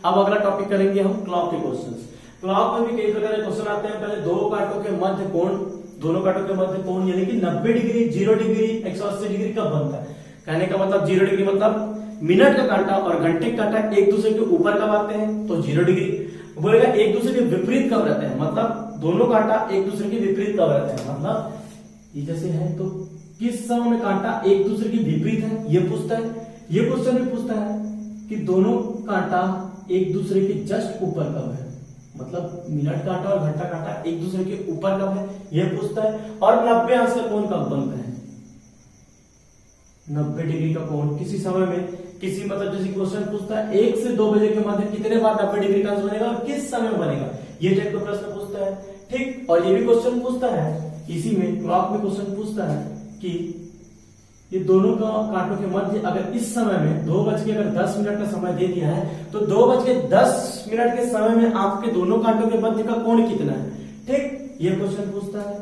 अब अगला टॉपिक करेंगे हम क्लॉक के क्वेश्चंस। क्लॉक में भी कई प्रकार के क्वेश्चन आते हैं। पहले दो कांटों के मध्य कोण, दोनों कांटों के मध्य कोण यानी कि 90 डिग्री, 0 डिग्री, 180 डिग्री कब बनता है। कहने का मतलब 0 डिग्री मतलब मिनट का कांटा और घंटे का कांटा एक दूसरे के ऊपर कब आते हैं, तो 0 डिग्री। बोलेगा एक दूसरे के विपरीत कब रहते हैं, मतलब दोनों कांटा एक दूसरे के विपरीत कब रहते हैं, मतलब ये जैसे है तो किस समय में कांटा एक दूसरे के विपरीत है, ये पूछता है। ये क्वेश्चन भी पूछता है कि दोनों कांटा एक दूसरे के जस्ट ऊपर कब है, मतलब मिनट कांटा और घंटा कांटा एक दूसरे के ऊपर कब है, यह पूछता है। और 90 अंश का कोण कब बनता है, 90 डिग्री का कोण किसी समय में, किसी मतलब जैसे क्वेश्चन पूछता है 1 से 2 बजे के मध्य कितने बार 90 डिग्री का अंश बनेगा और किस समय बनेगा, ये टाइप का प्रश्न पूछता है। ठीक, और ये भी क्वेश्चन पूछता है इसी में क्लॉक में क्वेश्चन पूछता है कि ये दोनों का कांटों के मध्य अगर इस समय में 2:10 का समय दे दिया है तो 2:10 के समय में आपके दोनों कांटों के मध्य का कोण कितना है। ठीक, ये क्वेश्चन पूछता है।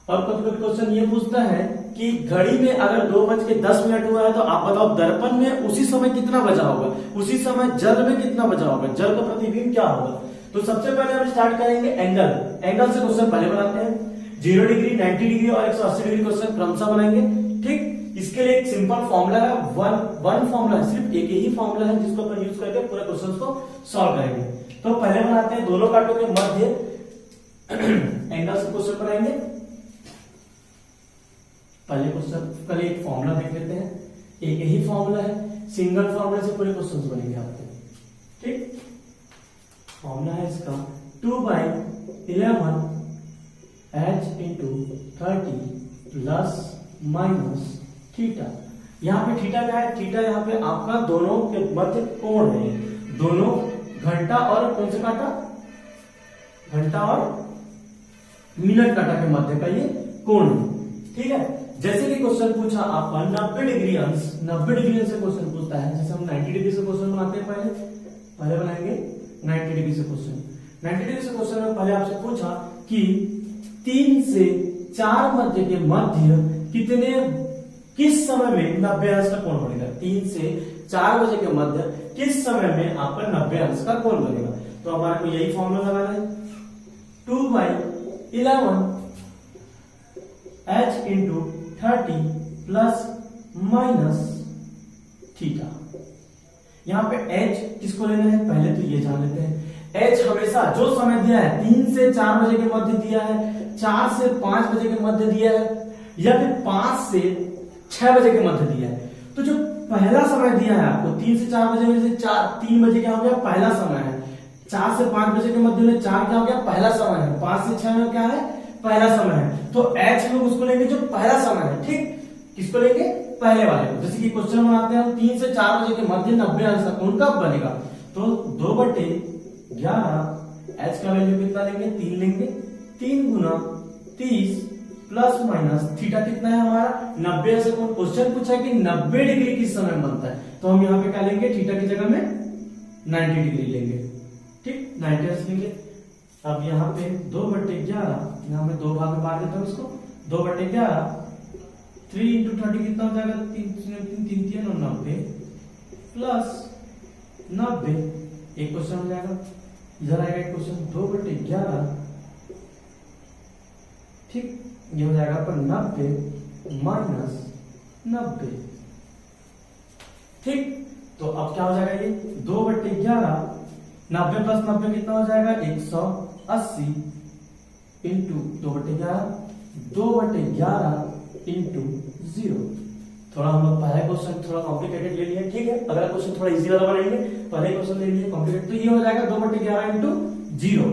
और कभी कभी क्वेश्चन ये पूछता है कि घड़ी में अगर 2:10 हुआ है तो आप बताओ दर्पण में उसी समय कितना बजा होगा, उसी समय जल में कितना बजा होगा, जल का प्रतिबिंब क्या होगा। तो सबसे पहले हम स्टार्ट करेंगे एंगल से क्वेश्चन पहले बनाते हैं। 0 डिग्री, 90 डिग्री और 180 डिग्री क्वेश्चन क्रमशः बनाएंगे। ठीक, इसके लिए एक सिंपल फॉर्मूला है, वन फॉर्मूला है, सिर्फ एक ही फॉर्मूला है जिसको अपन यूज करके पूरे क्वेश्चन को सॉल्व करेंगे। तो पहले बनाते हैं दोनों कांटों के मध्य एंगल से क्वेश्चन बनाएंगे। पहले एक फॉर्मूला देख लेते हैं, एक ही फॉर्मूला है, सिंगल फॉर्मूला से पूरे क्वेश्चन बनेंगे आपके। ठीक, फॉर्मूला है इसका 2/11 h × 30 प्लस माइनस थीटा। यहाँ पे थीटा क्या है, थीटा यहाँ पे आपका दोनों के मध्य कोण है, दोनों घंटा और कौन से कांटा, घंटा और मिनट कांटा के मध्य का ये कोण है। ठीक है, जैसे कि क्वेश्चन पूछा आपका 90 डिग्री अंश से क्वेश्चन पूछता है। जैसे हम 90 डिग्री से क्वेश्चन बनाते हैं, पहले बनाएंगे 90 डिग्री से क्वेश्चन। 90 डिग्री से क्वेश्चन में पहले आपसे पूछा कि 3 से 4 मध्य के मध्य किस समय में 90 अंश का कोण बनेगा। 3 से 4 बजे के मध्य किस समय में आपका 90 अंश का कोण बनेगा। तो हमारे को यही फॉर्मूला लगाना है, 2/11 h × 30 प्लस माइनस थीटा। यहां पे h किसको लेना है, पहले तो ये जान लेते हैं। h हमेशा जो समय दिया है 3 से 4 बजे के मध्य दिया है, 4 से 5 बजे के मध्य दिया है, या फिर 5 से 6 बजे के मध्य दिया है। तो जो पहला समय दिया है आपको 3 से 4 बजे में से 3 बजे क्या हो गया, पहला समय है। 4 से 5 बजे के मध्य में 4 क्या हो गया, पहला समय है। 5 से 6 में क्या है, पहला समय है। तो h लोग उसको लेंगे जो पहला समय है। ठीक, किसको लेंगे, पहले वाले को। जैसे कि क्वेश्चन बनाते हैं हम 3 से 4 बजे के मध्य 90 अंश का कोण कब बनेगा, तो 2/11 h का वैल्यू कितना लेंगे, 3 लेंगे। 3 × 30 प्लस माइनस थीटा कितना है हमारा, 90 अंश का कोण। क्वेश्चन पूछा है कि 90 डिग्री किस समय बनता है, तो हम यहाँ पे क्या लेंगे, थीटा की जगह में 90 डिग्री लेंगे। ठीक, 90 अंश लेंगे। अब यहाँ पे 2/11, यहाँ में 2 भाग में बांट देता हूँ इसको, 2/11 3 × 30 कितना हो जाएगा, 3 और 90 प्लस 90। एक क्वेश्चन हो जाएगा, इधर आएगा एक क्वेश्चन 2/11। ठीक, ये हो जाएगा पर 90 माइनस 90। ठीक, तो अब क्या हो जाएगा, ये 2/11 90 प्लस 90 कितना हो जाएगा, 180 इंटू 2/11 इंटू 0। थोड़ा हम लोग पहले क्वेश्चन थोड़ा कॉम्प्लिकेटेड ले लिए। ठीक है, अगला क्वेश्चन थोड़ा इजी वाला बनाएंगे, पहले क्वेश्चन ले लिए कॉम्प्लिकेटेड। तो ये हो जाएगा 2/11 इंटू 0,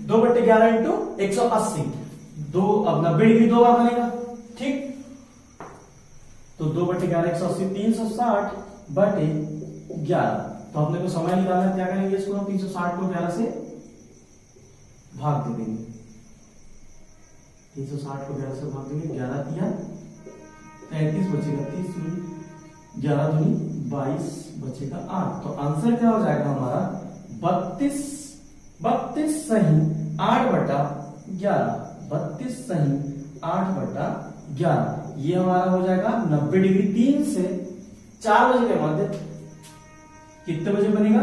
2/11 इंटू 180। अब 90 डिग्री 2 बार बनेगा। ठीक, तो 2/11 180 360/11। तो अपने को समय निकालना है, क्या करेंगे, इसको हम 360 को 11 से भाग दे देंगे। 360 को 11 से भाग देंगे, 11 × 33 बचेगा, 30 × 11 × 22 बचेगा 8। तो आंसर क्या हो जाएगा हमारा 32 सही 8/11, 32 सही 8/11। ये हमारा हो जाएगा 90 डिग्री। 3 से 4 बजे के मध्य कितने बजे बनेगा,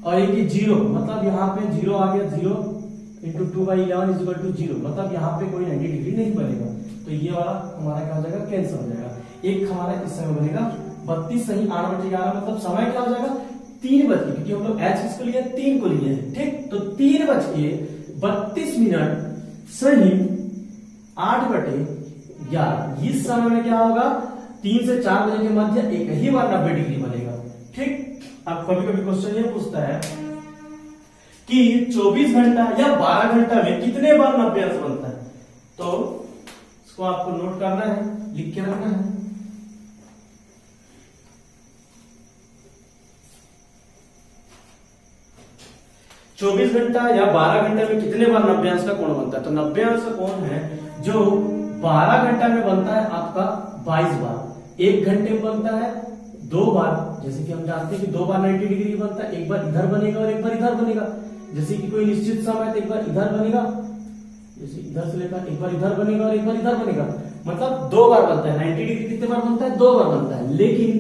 और एक जीरो, मतलब यहाँ पे जीरो आ गया, 0 इंटू 2/11 इज इक्वल टू 0, मतलब यहाँ पे कोई 90 डिग्री नहीं बनेगा। तो ये वाला हमारा क्या हो जाएगा, कैंसिल हो जाएगा। एक हमारा किस समय बनेगा, 32 सही 8/11, मतलब समय क्या हो जाएगा 3 बज के, क्योंकि हम लोग एच किसको लिए 3 को लिए हैं, ठीक। तो 3:32 सही 8/11, इस समय में क्या होगा 3 से 4 बजे के मध्य एक ही बार 90 डिग्री बनेगा, ठीक। अब कभी कभी क्वेश्चन ये पूछता है कि 24 घंटा या 12 घंटा में कितने बार 90 अंश बनता है, तो इसको आपको नोट करना है, लिख के रखना है। चौबीस घंटा या 12 घंटे में कितने बार 90 अंश का कोण बनता है, तो 90 अंश का कोण है जो 12 घंटा में बनता है आपका 22 बार, 1 घंटे में बनता है 2 बार, जैसे कि हम जानते हैं कि 2 बार 90 डिग्री बनता है, एक बार इधर बनेगा और एक बार इधर बनेगा। जैसे कि कोई निश्चित समय तो एक बार इधर बनेगा, जैसे इधर से लेकर एक बार इधर बनेगा और एक बार इधर बनेगा, मतलब 2 बार बनता है। 90 डिग्री कितने बार बनता है, 2 बार बनता है, लेकिन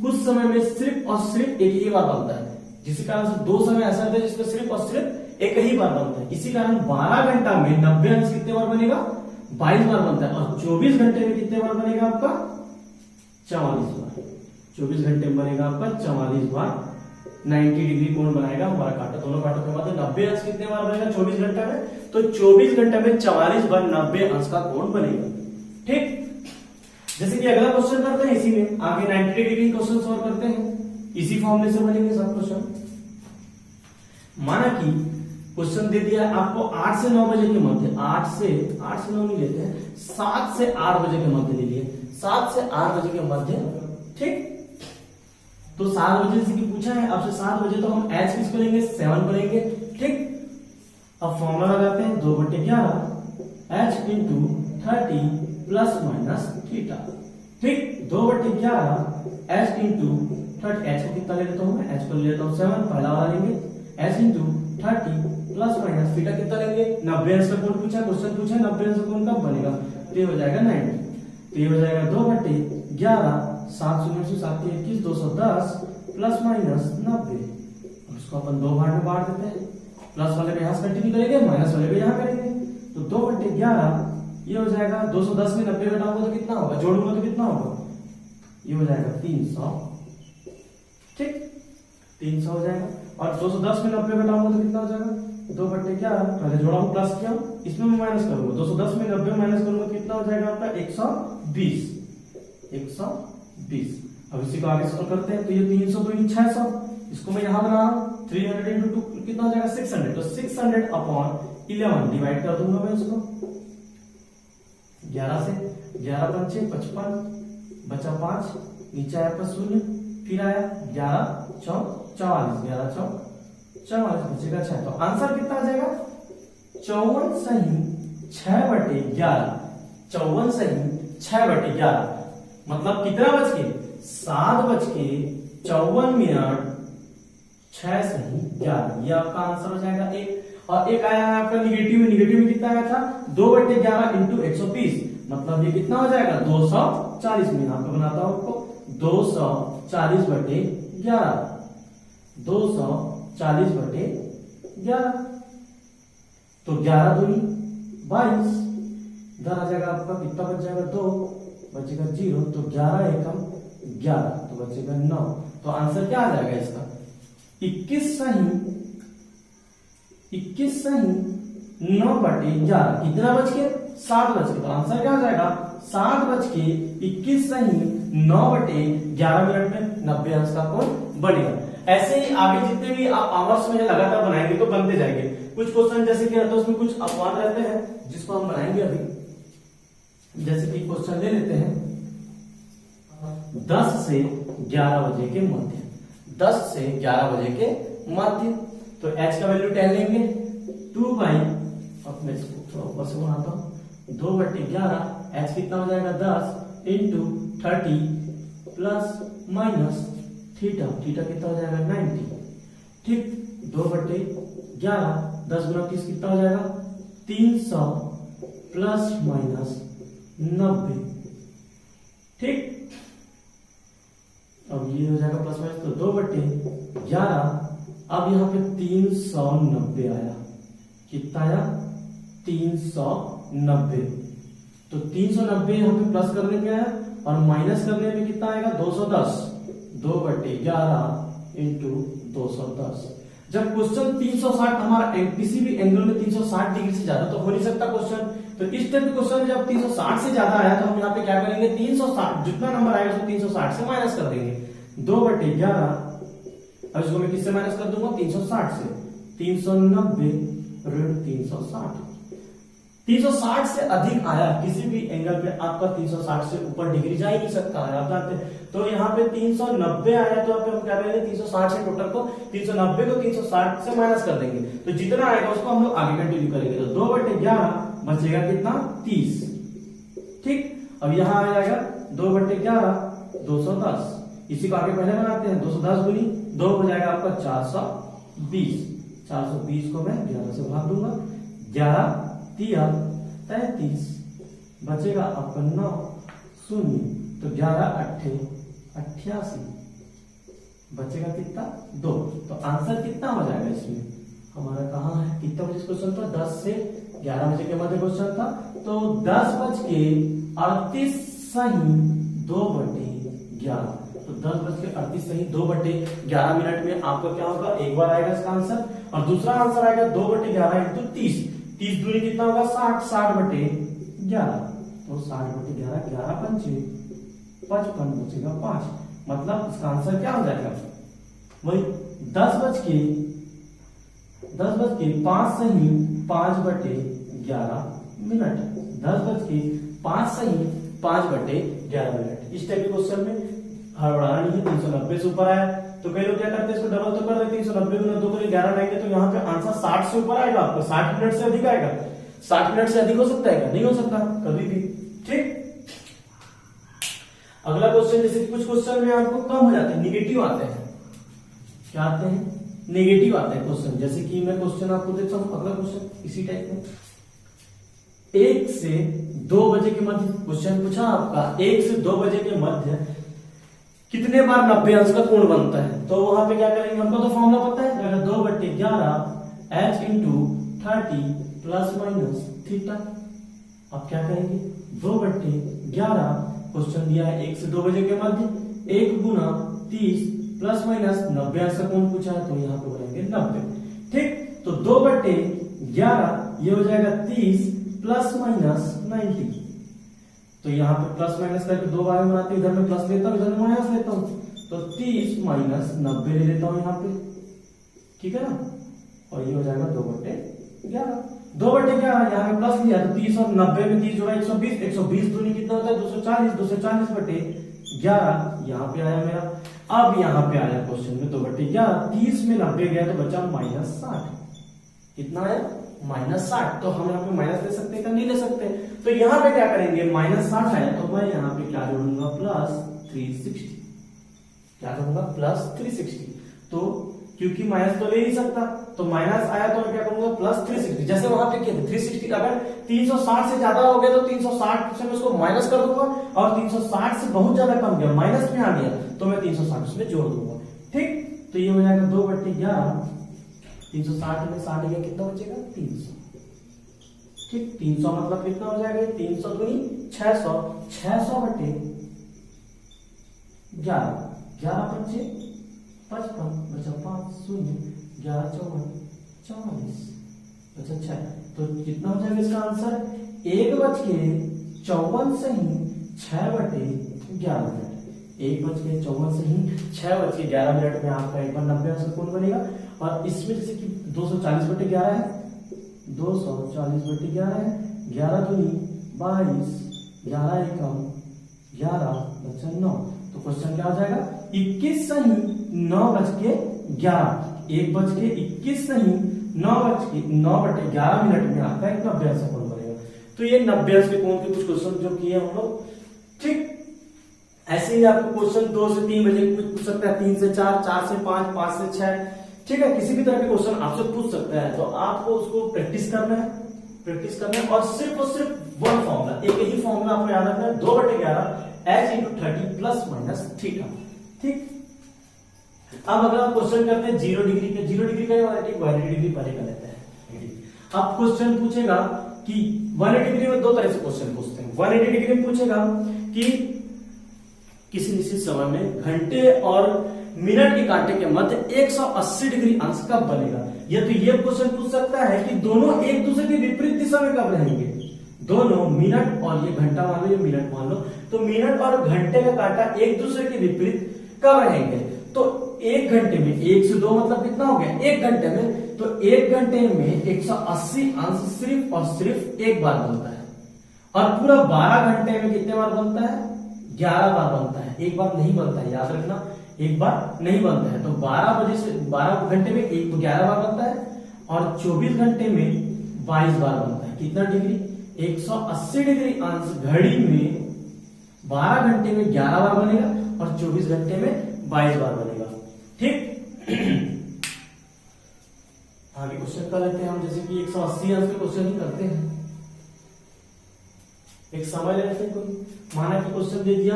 कुछ समय में सिर्फ और सिर्फ एक ही बार बनता है, जिस कारण से 2 समय ऐसा होता है जिसमें सिर्फ और सिर्फ एक ही बार बनता है। इसी कारण 12 घंटा में 90 अंश कितने बार बनेगा, 22 बार बनता है, और 24 घंटे में कितने बार बनेगा आपका 44 बार। 24 घंटे में बनेगा आपका 44 बार 90 डिग्री कोण बनाएगा हमारा कांटा, दोनों कांटों के बाद 90 अंश कितने बार बनेगा 24 घंटे में, तो 24 घंटे में 44 बार 90 अंश का कोण बनेगा, ठीक। जैसे कि अगला क्वेश्चन करते हैं, इसी में आगे 90 डिग्री क्वेश्चन सॉल्व करते हैं, इसी फॉर्मूले से बनेंगे सब क्वेश्चन। माना कि क्वेश्चन दे दिया है आपको 8 से 9 बजे के मध्य, 8 से 9 नहीं लेते हैं, 7 से 8 बजे के मध्य ले लिए, 7 से 8 बजे के मध्य, ठीक। तो 7 बजे से की पूछा है आपसे 7 बजे, तो हम एच किसको लेंगे 7 को लेंगे, ठीक। अब फॉर्मूला लगाते हैं 2/11 H into 30 plus minus theta, ठीक। 2/11 एच इंटू 30, एच को कितना ले लेता हूं मैं, एच को ले लेता हूं 7, पहला वाला लेंगे, H into 30 plus minus theta कितना लेंगे 90 अंश का कोण पूछा, क्वेश्चन पूछा 90 अंश का कोण कब बनेगा, तो ये हो जाएगा 90, तो ये हो जाएगा 2/11 7 शून्य से 7 21 210 प्लस माइनस 90, उसको अपन 2 भाग में बांट देते हैं, प्लस वाले को यहां से कंटिन्यू करेंगे, माइनस वाले को यहां करेंगे, तो 2/11 ये हो जाएगा 210 में 90 घटाऊंगा तो कितना होगा, जोड़ूंगा तो कितना होगा, ये हो जाएगा 300, ठीक 300 हो जाएगा। और 210 में 90 घटाऊंगा तो कितना हो जाएगा 2/11, पहले जोड़ा हूं प्लस किया, इसमें मैं माइनस करूंगा, 210 में 90 माइनस करूंगा कितना हो जाएगा आपका 120। अब इसी को आगे सॉल्व करते हैं, तो ये 300 तो 600, इसको मैं यहां बना रहा हूं 300 इंटू 2 कितना हो जाएगा 600, तो 600 अपॉन 11 डिवाइड कर दूंगा मैं इसको 11 से, 11 पंचे 55 बचा 5, नीचे आया आपका 0, फिर आया 11 चौक 44, 11 चौक 44 बचेगा 6, तो आंसर कितना आ जाएगा 54 सही 6/11, 54 सही 6/11, मतलब कितना बच के 7:54 6 सही 11, ये आपका आंसर हो जाएगा एक। और एक आया है आपका निगेटिव में, निगेटिव में कितना आया था 2/11 इंटू 120, मतलब ये कितना हो जाएगा 240 में, यहाँ पे बनाता हूं आपको 240/11, 240/11, तो 11 दूनी 22, इधर आ जाएगा आपका कितना बच जाएगा 2, बचेगा 0, तो 11 एकम 11, तो बचेगा 9, तो आंसर क्या आ जाएगा इसका 21 सही 9/11, कितना बच के 7 बच के, तो आंसर क्या आ जाएगा 7:21 सही 9/11 मिनट में 90 अंश का कोण बनेगा। ऐसे ही आगे जितने भी आप आवर्स में लगातार बनाएंगे तो बनते जाएंगे। कुछ क्वेश्चन जैसे कि रहता है उसमें कुछ अपवाद रहते हैं जिसको हम बनाएंगे अभी। जैसे कि क्वेश्चन ले लेते हैं 10 से 11 बजे के मध्य, 10 से 11 बजे के मध्य, तो h का वैल्यू 10 लेंगे, 2 बाई, अब मैं इसको थोड़ा ऊपर से बनाता हूं, 2/11 h कितना हो जाएगा 10 into 30 plus minus theta, theta कितना हो जाएगा 90, ठीक 2/11 10 गुना 30 कितना हो जाएगा 300 प्लस माइनस 90, ठीक। अब ये हो जाएगा प्लस माइनस, तो 2/11 अब यहाँ पे 390 आया, कितना आया 390। तो 390 यहाँ पे प्लस करने पे आया और माइनस करने पे कितना आएगा 210, 2/11 इंटू 210। जब क्वेश्चन 360 हमारा किसी भी एंगल में 360 डिग्री से ज्यादा तो हो नहीं सकता क्वेश्चन, तो इस टाइप के क्वेश्चन में जब 360 से ज्यादा आया तो हम यहाँ पे क्या करेंगे 360 जितना नंबर आएगा उसको 360 से माइनस कर देंगे, 2/11। अब इसको मैं किससे माइनस कर दूंगा 360 से, 390 ऋण 360। 360 से अधिक आया किसी भी एंगल पे आपका 360 से ऊपर डिग्री जा ही नहीं सकता है, आप जानते हैं। तो यहाँ पे 390 आया तो आप हम क्या करेंगे 360 से टोटल को 390 को 360 से माइनस कर देंगे, तो जितना आएगा उसको हम लोग आगे कंटिन्यू करेंगे। तो 2/11 बचेगा कितना 30, ठीक। अब यहाँ आ जाएगा 2/11 210, इसी को आगे पहले बनाते हैं, 210 गुनी 2 हो जाएगा आपका 420, 420 को मैं 11 से भाग दूंगा, 11 3 33, बचेगा आपका 9 शून्य, तो 11 8 88, बचेगा कितना 2। तो आंसर कितना हो जाएगा इसमें हमारा, कहाँ है कितना बजे क्वेश्चन था 10 से 11 बजे के मध्य क्वेश्चन था, तो 10:38 सही 2/11, तो 10:38 सही 2/11 मिनट में आपका क्या होगा, एक बार आएगा इसका आंसर, और दूसरा आंसर आएगा 2/11 इंटू 30, 30 दूनी कितना होगा 60, 60/11, तो 60/11 11 पंचे 55 बचेगा 5, मतलब इसका आंसर क्या हो जाएगा वही 10:05 सही 5/11 मिनट, 10:05 सही 5/11 मिनट। इस टाइप के क्वेश्चन में हड़बड़ाना नहीं है, 390 से ऊपर आया तो कई लोग क्या करते हैं इसको डबल तो कर देते, 390 गुना 2 करें 11 लाएंगे तो यहाँ पे आंसर 60 से ऊपर आएगा, आपको 60 मिनट से अधिक आएगा। 60 मिनट से अधिक हो सकता है क्या, नहीं हो सकता कभी भी, ठीक। अगला क्वेश्चन, जैसे कुछ क्वेश्चन में आपको कम हो जाते हैं, निगेटिव आते हैं, क्या आते हैं नेगेटिव आते हैं क्वेश्चन। जैसे कि मैं क्वेश्चन आपको देता हूं, अगला क्वेश्चन इसी टाइप में, 1 से 2 बजे के मध्य क्वेश्चन पूछा आपका, 1 से 2 बजे के मध्य कितने बार 90 अंश का कोण बनता है, तो वहां पे क्या करेंगे, हमको तो फॉर्मूला पता है, 2/11 h into 30 plus minus theta. अब क्या करेंगे 2/11 क्वेश्चन दिया है 1 से 2 बजे के मध्य, 1 गुना 30 प्लस माइनस 90 अंश का कोण पूछा है, तो यहाँ पे बोलेंगे 90, ठीक। तो 2/11 ये हो जाएगा 30 प्लस माइनस 90, तो यहाँ पे प्लस माइनस करके 2 बार बनाते हैं, इधर में प्लस लेता हूँ इधर में माइनस लेता हूँ, तो 30 माइनस 90 ले लेता हूँ यहाँ पे, ठीक है ना, और ये हो जाएगा 2/11, 2/11 यहाँ पे प्लस लिया तो 30 और 90 में 30 जोड़ा 120, 120 दूनी कितना होता है 240, 240/11 यहाँ पे आया मेरा। अब यहाँ पे आया क्वेश्चन में 2/11, 30 में 90 गया तो बचा -60, कितना है -60, तो हम यहाँ पे माइनस ले सकते हैं क्या, नहीं ले सकते, तो यहाँ पे क्या करेंगे -60 है तो मैं यहाँ पे क्या जोड़ूंगा +360, क्या करूंगा +360, तो क्योंकि माइनस तो ले नहीं सकता तो माइनस आया तो मैं क्या करूंगा +360, जैसे वहां पे किया 360, अगर 360 से ज्यादा हो गया तो 360 से मैं उसको माइनस कर दूंगा, और 360 से बहुत ज्यादा कम गया माइनस में आ गया तो मैं 360 उसमें जोड़ दूंगा, ठीक। तो ये हो जाएगा 2/11, 360 में 60 गया कितना बचेगा 300, ठीक। 300 मतलब कितना हो जाएगा 300 दूनी 600, 600/11, 11 पंचे 55 बचा 5 शून्य, 11 चौवन 44 बचा 6, तो कितना हो जाएगा इसका आंसर 1:54 सही 6/11 मिनट, 1:54 सही 6:11 मिनट में आपका एक बार 90 अंश का कोण बनेगा। और इसमें जैसे कि 240/11 है, 240/11 है, 11 दूनी 22, 11 एकम 11 बचा 9, तो क्वेश्चन क्या हो जाएगा 21 सही 9:11, 1:21 सही 9/11 मिनट में आपका एक 90 अंश का कोण बनेगा। तो ये 90 अंश के कोण के कुछ क्वेश्चन जो किए हम लोग, ठीक। ऐसे ही आपको क्वेश्चन 2 से 3 बजे पूछ सकता है, 3 से 4, 4 से 5, 5 से 6, ठीक है, किसी भी तरह के क्वेश्चन आपसे पूछ सकता है, तो आपको उसको प्रैक्टिस करना है, और सिर्फ वन फॉर्मूला, एक ही फॉर्मूला आपको याद रखना है, 2/11 h into 30 plus minus theta, ठीक। अब अगर आप क्वेश्चन करते हैं 0 डिग्री के, 0 डिग्री का 180 डिग्री पहले कर लेते हैं। अब क्वेश्चन पूछेगा कि 180 डिग्री में दो तरह से क्वेश्चन पूछते हैं। 180 डिग्री में पूछेगा कि किसी निश्चित समय में घंटे और मिनट के कांटे के मध्य 180 डिग्री अंश कब बनेगा। या तो ये क्वेश्चन पूछ सकता है कि दोनों एक दूसरे के विपरीत दिशा में कब रहेंगे, दोनों मिनट और ये घंटा मान लो, ये मिनट मान लो, तो मिनट और घंटे का कांटा एक दूसरे के विपरीत कब रहेंगे। तो एक घंटे में 1 से 2 मतलब कितना हो गया, एक घंटे में, तो एक घंटे में 180 अंश सिर्फ और सिर्फ एक बार बनता है, और पूरा 12 घंटे में कितने बार बनता है, 11 बार बनता है। एक बार नहीं बनता है, याद रखना, एक बार नहीं बनता है। तो 12 बजे से 12 घंटे में 11 बार बनता है, और 24 घंटे में 22 बार बनता है। कितना डिग्री, 180 डिग्री अंश घड़ी में 12 घंटे में 11 बार बनेगा, और 24 घंटे में 22 बार बनेगा। ठीक। आगे क्वेश्चन कर लेते हैं हम, जैसे कि 180 अंश के क्वेश्चन ही करते हैं। एक समय ले लेते हैं कोई, माना कि क्वेश्चन दे दिया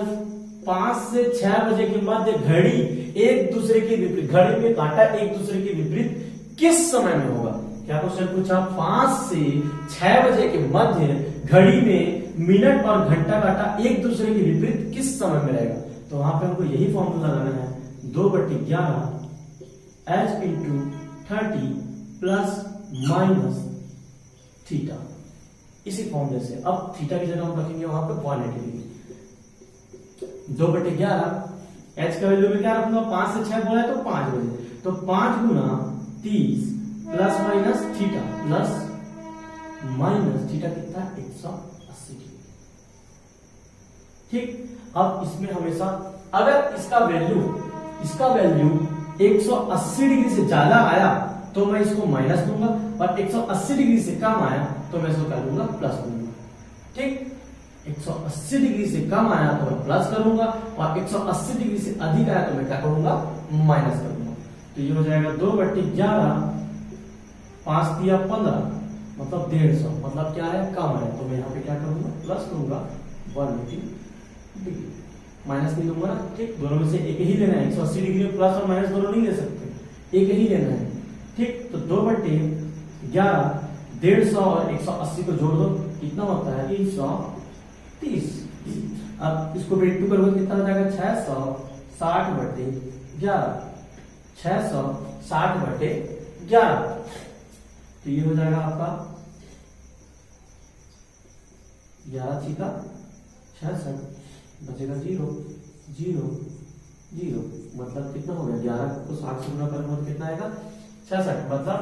5 से 6 बजे के मध्य घड़ी एक दूसरे के विपरीत, घड़ी में कांटा एक दूसरे के विपरीत किस समय में होगा। क्या क्वेश्चन पूछा, 5 से 6 बजे के मध्य घड़ी में मिनट और घंटा कांटा एक दूसरे के विपरीत किस समय में रहेगा। तो वहां पे हमको यही फॉर्मूला लगाना है, 2/11 h into 30 plus minus theta. इसी फॉर्मूले से अब थीटा की जगह हम रखेंगे वहां पे 180 डिग्री। 2/11 h का वैल्यू में क्या रखूंगा, 5 से 6 बोला है तो 5 बजे, तो 5 गुना 30 plus minus theta, plus minus theta कितना, 180 डिग्री। ठीक। अब इसमें हमेशा अगर इसका वैल्यू 180 डिग्री से ज्यादा आया तो मैं इसको माइनस दूंगा, और 180 डिग्री से कम आया तो मैं इसको क्या दूंगा, प्लस दूंगा। ठीक। 180 डिग्री से कम आया तो मैं प्लस करूंगा, और 180 डिग्री से अधिक आया तो मैं क्या करूंगा, माइनस करूंगा। तो ये हो जाएगा 2/11, 5 दिया 15, मतलब 150, मतलब क्या है, कम है, तो मैं यहाँ पे क्या करूंगा, प्लस करूंगा 180 डिग्री, माइनस नहीं दूंगा ना। ठीक। दोनों में से एक ही लेना है, 180 डिग्री में प्लस और माइनस दोनों नहीं ले सकते, एक ही लेना है। ठीक। तो 2/11, 150 और 180 को जोड़ दो, कितना होता है, 330। अब इसको ब्रेक टू करोगे कितना हो जाएगा, 660/11, 660/11। तो ये हो जाएगा आपका 11 छिका 66, बचेगा 0 0 0, मतलब कितना हो गया, 11 को 60 से गुना करोगे तो कितना आएगा, 66, मतलब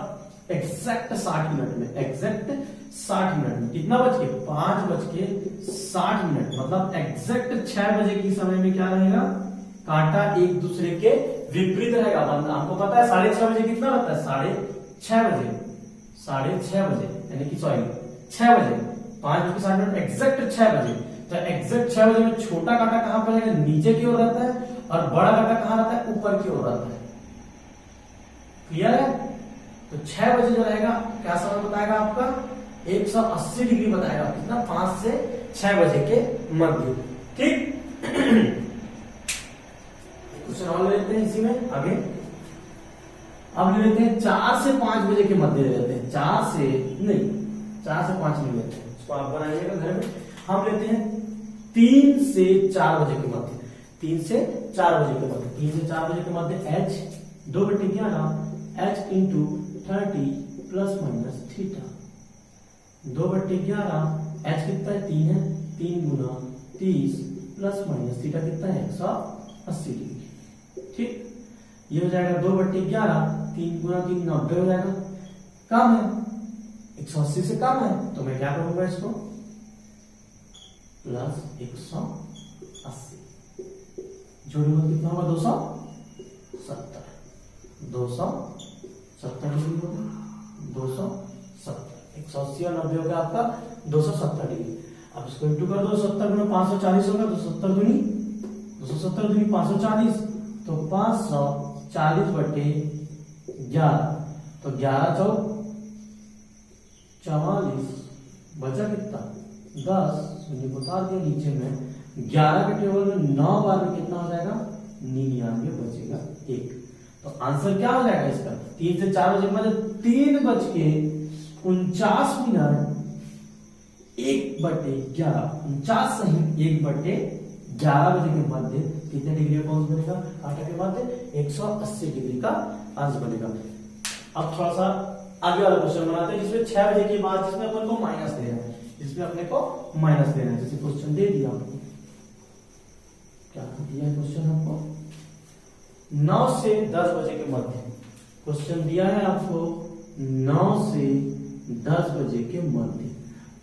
एग्जैक्ट 60 मिनट में, एग्जैक्ट 60 मिनट में कितना बज के, 5:60, मतलब एग्जैक्ट 6 बजे की समय में क्या रहेगा, कांटा एक दूसरे के विपरीत रहेगा। आपको पता है 6:30 बजे कितना रहता है, 6:30 बजे, 6:30 बजे, यानी कि सॉरी 6 बजे, 5:60 एग्जैक्ट 6 बजे। तो एग्जैक्ट 6 बजे में छोटा कांटा कहां पर रहेगा, नीचे की ओर रहता है, और बड़ा कांटा कहां रहता है, ऊपर की ओर रहता है। क्लियर है। तो 6 बजे जो रहेगा क्या समय बताएगा आपका, 180 डिग्री बताएगा, कितना, 5 से 6 बजे के मध्य। ठीक। क्वेश्चन और ले लेते हैं इसी में आगे। अब ले लेते हैं 4 से 5 बजे के मध्य ले लेते हैं, 4 से 5 नहीं लेते हैं, इसको आप बनाइएगा घर में। हम लेते हैं 3 से 4 बजे के मध्य, 3 से 4 बजे के मध्य, 3 से 4 बजे के मध्य h 2/11 h into 30 plus minus theta. 2/11 h कितना है, 3 है, 3 गुना 30 प्लस माइनस थीटा कितना है, 180 डिग्री। ठीक। ये हो जाएगा 2/11, 3 गुना 3 90 हो जाएगा, कम है, 180 से कम है, तो मैं क्या करूंगा, इसको प्लस 180 जोड़ूंगा, कितना होगा, 270 डिग्री होगा, 270, 180 और 90 होगा आपका 270 डिग्री। अब इसको इंटू कर दो, 70 गुना 540 होगा, 270 दूनी 540, तो 540/11, तो 11 चौक 44, बचा कितना, 10, शून्य को उतार दिया नीचे में, 11 के टेबल में 9 बार में कितना हो जाएगा, 99 बचेगा 1। तो आंसर क्या हो जाएगा इसका? 3 से 4 बजे मतलब 3:49 1/11 49 सही 1/11 बजे के मध्य कितने डिग्री का अंश बनेगा? कांटा के मध्य 180 डिग्री का अंश बनेगा। अब थोड़ा सा आगे वाला क्वेश्चन बनाते हैं जिसमें 6 बजे के बाद जिसमें अपन को माइनस देना है, जिसमें अपने को माइनस देना है। जैसे क्वेश्चन दे दिया आपको, क्या दिया है क्वेश्चन आपको? 9 से 10 बजे के मध्य क्वेश्चन दिया है आपको। 9 से 10 बजे के मध्य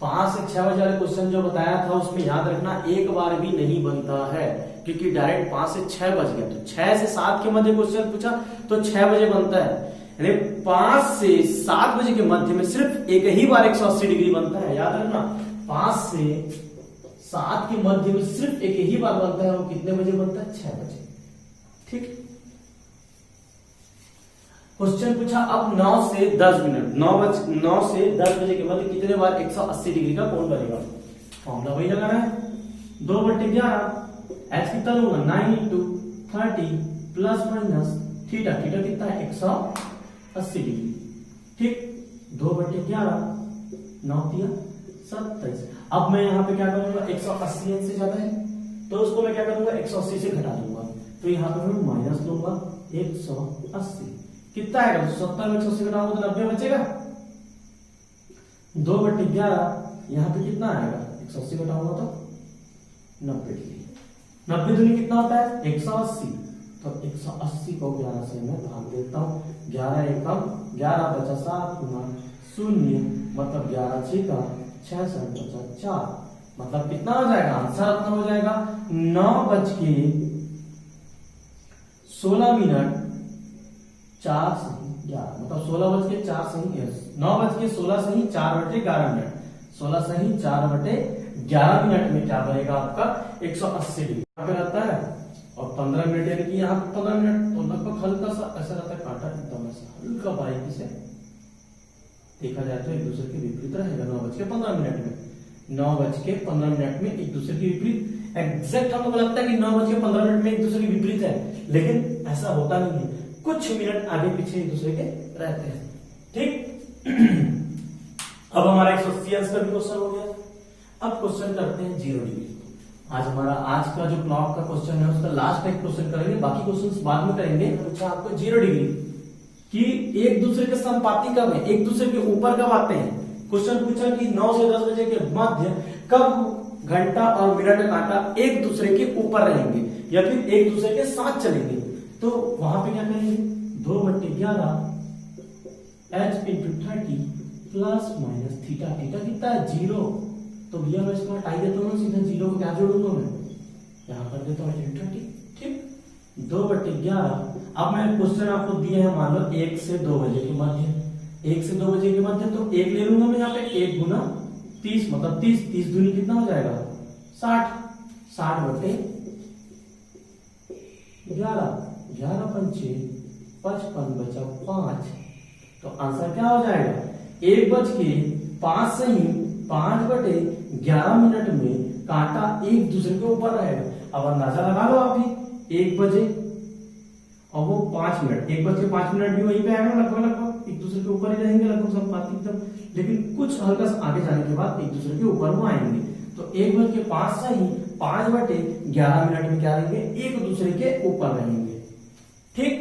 5 से 6 बजे वाले क्वेश्चन जो बताया था उसमें याद रखना एक बार भी नहीं बनता है, क्योंकि डायरेक्ट 5 से 6 बज गया। तो 6 से 7 के मध्य क्वेश्चन पूछा तो 6 बजे बनता है, यानी 5 से 7 बजे के मध्य में सिर्फ एक ही बार 180 डिग्री बनता है। याद रखना 5 से 7 के मध्य में सिर्फ एक ही बार बनता है। वो कितने बजे बनता है? 6 बजे। ठीक। क्वेश्चन पूछा अब 9 से 10 मिनट 9 से 10 बजे के मध्य कितने बार 180 डिग्री का कोण बनेगा? फॉर्मूला वही लगाना है, 2/11। एच कितना लूंगा? 9 × 30 प्लस माइनस थीटा। थीटा कितना है? 180 डिग्री। ठीक। 2/11 9 × 27। अब मैं यहाँ पे क्या करूंगा? 180 से ज्यादा है तो उसको मैं क्या करूंगा? 180 से घटा दूंगा। तो यहाँ पे मैं माइनस लूंगा 180। कितना आएगा? 70 में 180 घटाऊंगा तो 90 बचेगा। 2/11 यहाँ पे कितना आएगा? 180 घटाऊंगा तो 90 डिग्री। 90 दूनी कितना होता है? 180। तो 180 को 11 से मैं भाग देता हूँ। 11 एकम 11 बचा 7 गुना 0 मतलब 11 छेका 66 बचा 4 मतलब कितना हो जाएगा? आंसर अपना हो जाएगा 9:16 4 सही 11 मतलब 16:4 सही 9:16 सही 4/11 मिनट 16 सही 4/11 मिनट में क्या बनेगा आपका? 180 डिग्री यहाँ पे रहता है और 15 मिनट यानी कि यहाँ पे 15 मिनट तो लगभग हल्का सा ऐसा रहता है, कांटा एकदम ऐसा हल्का बारीकी से देखा जाए तो एक दूसरे के विपरीत रहेगा। 9:15 में 9:15 में एक दूसरे के विपरीत एग्जैक्ट हम लोग लगता है कि 9:15 में एक दूसरे के विपरीत है, लेकिन ऐसा होता नहीं है। कुछ मिनट आगे पीछे एक दूसरे के रहते हैं। ठीक। अब हमारा 180 आंसर भी क्वेश्चन हो गया। अब क्वेश्चन करते हैं 0 डिग्री। आज का जो क्लॉक का क्वेश्चन है उसका लास्ट एक क्वेश्चन करेंगे, बाकी क्वेश्चन बाद में करेंगे। अच्छा आपको 0 डिग्री कि एक दूसरे के संपाती कब है? एक दूसरे के ऊपर कब आते हैं? क्वेश्चन पूछा कि 9 से 10 बजे के मध्य कब घंटा और मिनट कांटा एक दूसरे के ऊपर रहेंगे या फिर एक दूसरे के साथ चलेंगे। तो वहां पे क्या करेंगे? 2/11 h × 30 plus minus theta. Theta कितना है? 0। तो भैया मैं इसको हटाई देता हूँ, सीधा 0 को क्या जोड़ूंगा मैं? यहाँ कर देता हूँ 30। ठीक। 2/11। अब मैं क्वेश्चन आपको दिए हैं मान लो 1 से 2 बजे के मध्य। 1 से 2 बजे के मध्य तो 1 ले लूंगा मैं यहाँ पे। 1 × 30 मतलब 30 30 दूनी कितना हो जाएगा? 60 60/11 11 पंचे 55 बचा 5। तो आंसर क्या हो जाएगा? 1:05 सही 5/11 मिनट में कांटा एक दूसरे के ऊपर रहेगा। अब अंदाजा लगा लो आप ही। 1 बजे और वो 5 मिनट 1:05 भी वहीं पे आएगा लगभग एक दूसरे के ऊपर ही रहेंगे लगभग संपाती एकदम, लेकिन कुछ हल्का सा आगे जाने के बाद एक दूसरे के ऊपर वो आएंगे। तो 1:05 सही 5/11 मिनट में क्या रहेंगे? एक दूसरे के ऊपर रहेंगे। ठीक।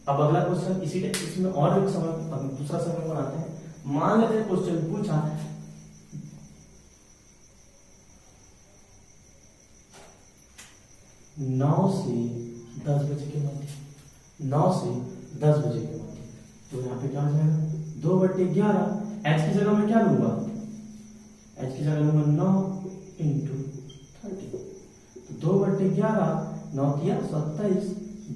अब अगला क्वेश्चन इसमें और एक समय दूसरा समय बनाते हैं। मान लेते हैं क्वेश्चन पूछा 9 से 10 बजे के मध्य 9 से 10 बजे के मध्य तो यहाँ पे क्या हो जाएगा? 2/11 h की जगह मैं क्या लूंगा? h की जगह लूंगा 9 × 30। तो 2/11 9 × 27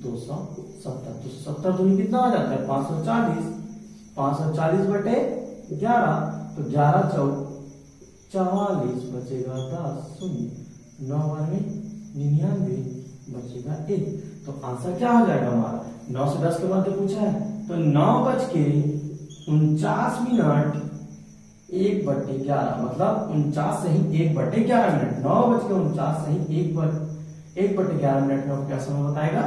270 तो 70 दूनी कितना हो जाता है? 540 540/11 तो 11 × 44 बचेगा 10 0 9 में 99 बचेगा 1। तो आंसर क्या हो जाएगा हमारा? 9 से 10 के मध्य पूछा है तो 9:49 मिनट 1/11 मतलब 49 सही 1/11 मिनट 9:49 सही 1/11 मिनट में क्या समय बताएगा?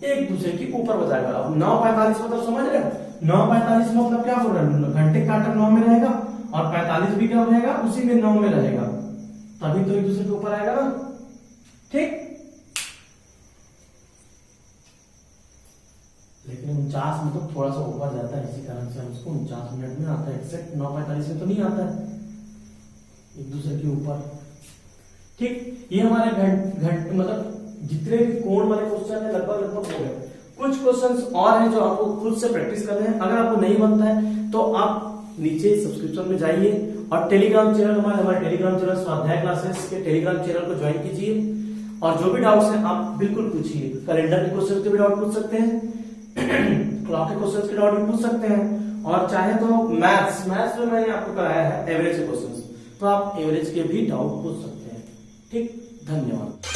एक दूसरे के ऊपर बजाएगा। अब 9:45 मतलब समझ रहे हो, 9:45 मतलब क्या बोल रहे हैं, घंटे काटा 9 में रहेगा और 45 भी क्या रहेगा, उसी में 9 में रहेगा, तभी तो एक दूसरे के ऊपर आएगा ना। ठीक, लेकिन 49 मतलब थोड़ा सा ऊपर जाता है, इसी कारण से हम उसको 49 मिनट में आता है। एक्सेक्ट 9:45 में तो नहीं आता है, एक दूसरे के ऊपर। ठीक, ये हमारे घंटे मतलब जितने भी कोण वाले क्वेश्चन है लगभग हो गए। कुछ क्वेश्चंस और हैं जो आपको खुद से प्रैक्टिस करने हैं। अगर आपको नहीं बनता है तो आप नीचे सब्सक्रिप्शन में जाइए और टेलीग्राम चैनल हमारे टेलीग्राम चैनल स्वाध्याय क्लासेस के टेलीग्राम चैनल को ज्वाइन कीजिए और जो भी डाउट्स हैं आप बिल्कुल पूछिए। कैलेंडर के क्वेश्चन के भी डाउट पूछ सकते हैं, क्लॉक के क्वेश्चन के डाउट भी पूछ सकते हैं, और चाहे तो मैथ्स में मैंने आपको कराया है एवरेज के क्वेश्चन, तो आप एवरेज के भी डाउट पूछ सकते हैं। ठीक, धन्यवाद।